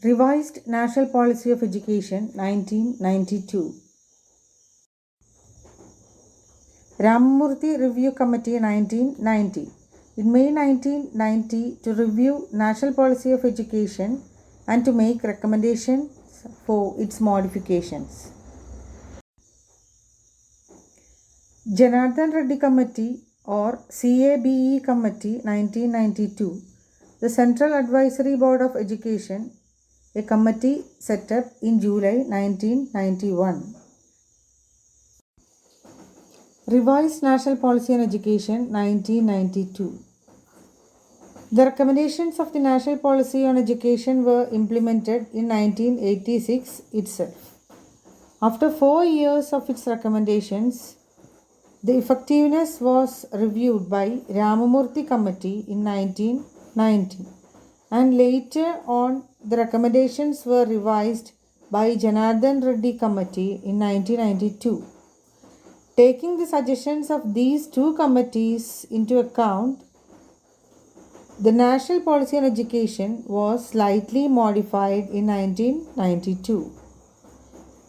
Revised National Policy of Education 1992. Ramamurthy Review Committee 1990. In May 1990, to review National Policy of Education and to make recommendations for its modifications. Janardhan Reddy Committee or CABE Committee 1992. The Central Advisory Board of Education, a committee set up in July 1991. Revised National Policy on Education 1992. The recommendations of the National Policy on Education were implemented in 1986 itself. After 4 years of its recommendations, the effectiveness was reviewed by Ramamurthy Committee in 1990, and later on the recommendations were revised by Janardhan Reddy Committee in 1992. Taking the suggestions of these two committees into account, the National Policy on Education was slightly modified in 1992.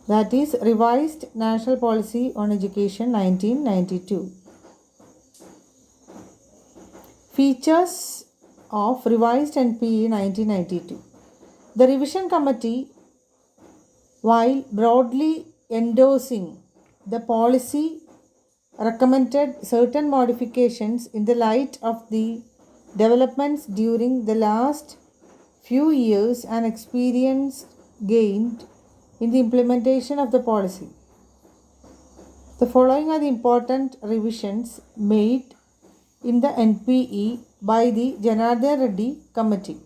That is, Revised National Policy on Education 1992. Features of Revised NPE 1992. The Revision Committee, while broadly endorsing the policy, recommended certain modifications in the light of the developments during the last few years and experience gained in the implementation of the policy. The following are the important revisions made in the NPE by the Janardhan Reddy Committee.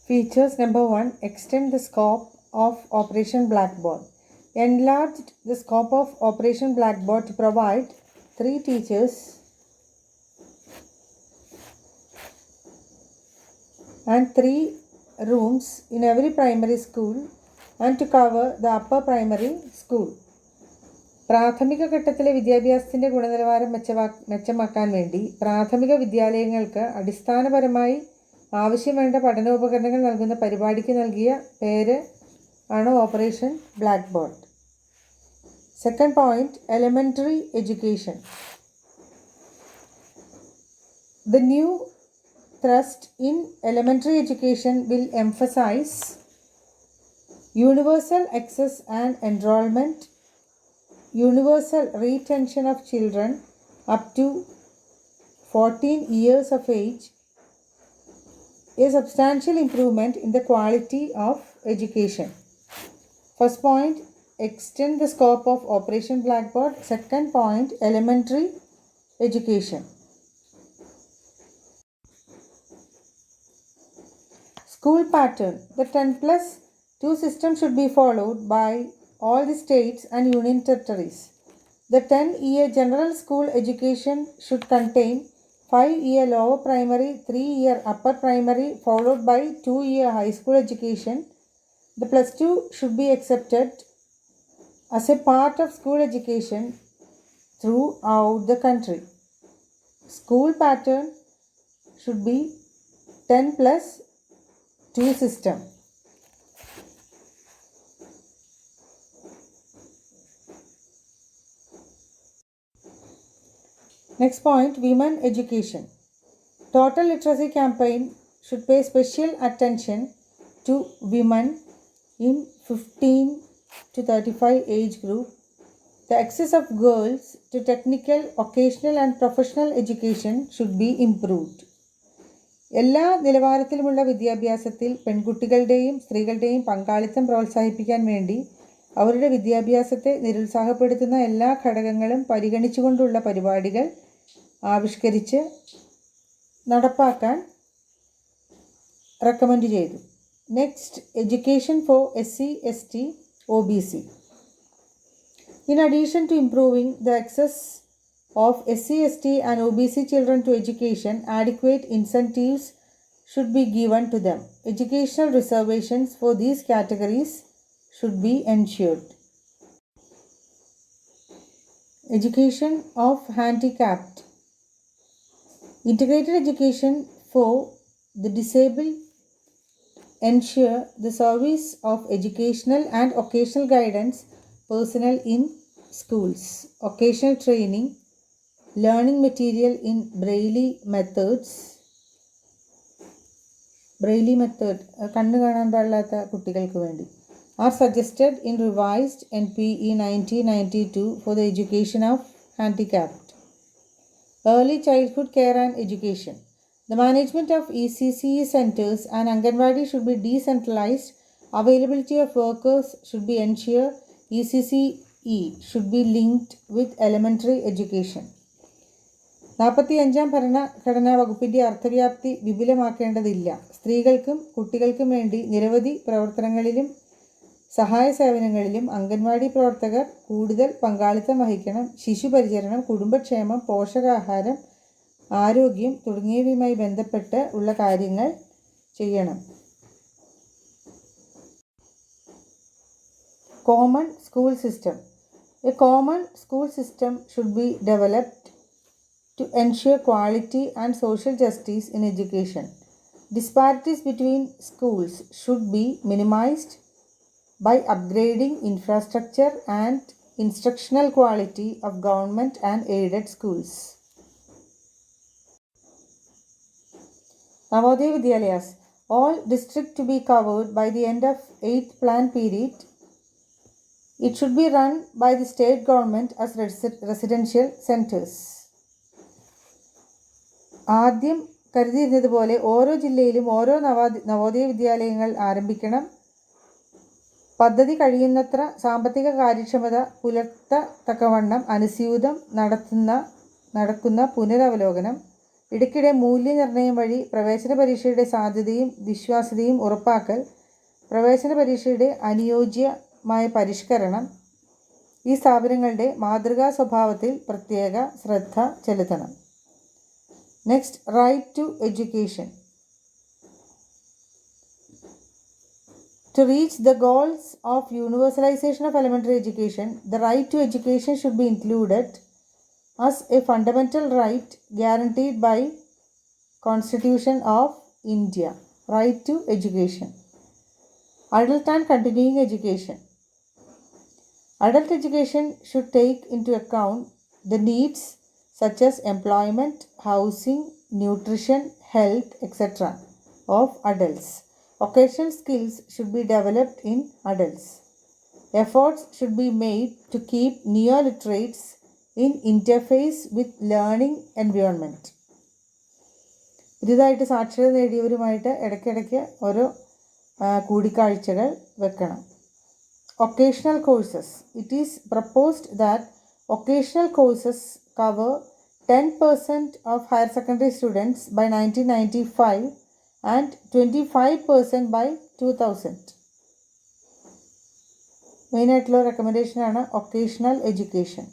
Features number 1. Extend the scope of Operation Blackboard. Enlarged the scope of Operation Blackboard to provide 3 teachers and 3 rooms in every primary school and to cover the upper primary school. പ്രാഥമിക ഘട്ടത്തിലെ വിദ്യാഭ്യാസത്തിൻ്റെ ഗുണനിലവാരം മെച്ചമാക്കാൻ വേണ്ടി പ്രാഥമിക വിദ്യാലയങ്ങൾക്ക് അടിസ്ഥാനപരമായി ആവശ്യം വേണ്ട പഠനോപകരണങ്ങൾ നൽകുന്ന പരിപാടിക്ക് നൽകിയ പേര് ആണ് operation black board. Second point, elementary education. The new thrust in elementary education will emphasize universal access and enrollment, universal retention of children up to 14 years of age, a substantial improvement in the quality of education. First point, extend the scope of Operation Blackboard. Second point, elementary education. School pattern. The 10+2 system should be followed by all the states and union territories. The 10-year general school education should contain 5-year lower primary, 3-year upper primary, followed by 2-year high school education. The +2 should be accepted as a part of school education throughout the country. School pattern should be 10+2 system. Next point, women education. Total literacy campaign should pay special attention to women in 15 to 35 age group. The access of girls to technical, occasional and professional education should be improved. എല്ലാ നിലവാരത്തിലുമുള്ള വിദ്യാഭ്യാസത്തിൽ പെൺകുട്ടികളുടെയും സ്ത്രീകളുടെയും പങ്കാളിത്തം പ്രോത്സാഹിപ്പിക്കാൻ വേണ്ടി അവരുടെ വിദ്യാഭ്യാസത്തെ നിരുത്സാഹപ്പെടുത്തുന്ന എല്ലാ ഘടകങ്ങളും പരിഗണിച്ചുകൊണ്ടുള്ള പരിപാടികൾ ആവിഷ്കരിച്ച് നടപ്പാക്കാൻ റെക്കമെൻഡ് ചെയ്തു. Next, education for SC, ST, OBC. In addition to improving the access of SC, ST and OBC children to education, adequate incentives should be given to them. Educational reservations for these categories should be ensured. Education of handicapped. Integrated education for the disabled ensure the service of educational and occasional guidance personnel in schools, occasional training, learning material in Braille method കണ്ണു കാണാൻ പാടില്ലാത്ത കുട്ടികൾക്ക് വേണ്ടി are suggested in revised NPE 1992 for the education of handicapped. Early childhood care and education. The management of ECCE centers and Anganwadi should be decentralized. Availability of workers should be ensured. ECCE should be linked with elementary education. 45-ാം ഭരണഘടനാ വകുപ്പിൻ്റെ അർത്ഥവ്യാപ്തി വിപുലമാക്കേണ്ടതില്ല. സ്ത്രീകൾക്കും കുട്ടികൾക്കും വേണ്ടി നിരവധി പ്രവർത്തനങ്ങളിലും സഹായ സേവനങ്ങളിലും അംഗൻവാടി പ്രവർത്തകർ കൂടുതൽ പങ്കാളിത്തം വഹിക്കണം. ശിശുപരിചരണം, കുടുംബക്ഷേമം, പോഷകാഹാരം, ആരോഗ്യം തുടങ്ങിയവയുമായി ബന്ധപ്പെട്ട് ഉള്ള കാര്യങ്ങൾ ചെയ്യണം. Common school system. A common school system should be developed to ensure quality and social justice in education. Disparities between schools should be minimized by upgrading infrastructure and instructional quality of government and aided schools. Navodaya Vidyalayas. All districts to be covered by the end of 8th plan period. It should be run by the state government as residential centers. ആദ്യം കരുതിയിരുന്നതുപോലെ ഓരോ ജില്ലയിലും ഓരോ നവോദയ വിദ്യാലയങ്ങൾ ആരംഭിക്കണം. പദ്ധതി കഴിയുന്നത്ര സാമ്പത്തിക കാര്യക്ഷമത പുലർത്തത്തക്കവണ്ണം അനുസ്യൂതം നടക്കുന്ന പുനരവലോകനം, ഇടയ്ക്കിടെ മൂല്യനിർണ്ണയം വഴി പ്രവേശന പരീക്ഷയുടെ സാധ്യതയും വിശ്വാസ്യതയും ഉറപ്പാക്കൽ, പ്രവേശന പരീക്ഷയുടെ അനുയോജ്യമായ പരിഷ്കരണം, ഈ സ്ഥാപനങ്ങളുടെ മാതൃകാ സ്വഭാവത്തിൽ പ്രത്യേക ശ്രദ്ധ ചെലുത്തണം. Next, right to education. To reach the goals of universalization of elementary education, the right to education should be included as a fundamental right guaranteed by Constitution of India. Right to education. Adult and continuing education. Adult education should take into account the needs such as employment, housing, nutrition, health, etc. of adults. Occasional skills should be developed in adults. Efforts should be made to keep neoliterates in interface with learning environment. പുതിയതായിട്ട് സാക്ഷരത നേടിയവരുമായിട്ട് ഇടയ്ക്കിടയ്ക്ക് ഓരോ കൂടിക്കാഴ്ചകൾ വെക്കണം. Occasional courses. It is proposed that occasional courses cover 10% of higher secondary students by 1995 and 25% by 2000. മെയിനായിട്ടുള്ള റെക്കമെൻഡേഷനാണ് occasional education.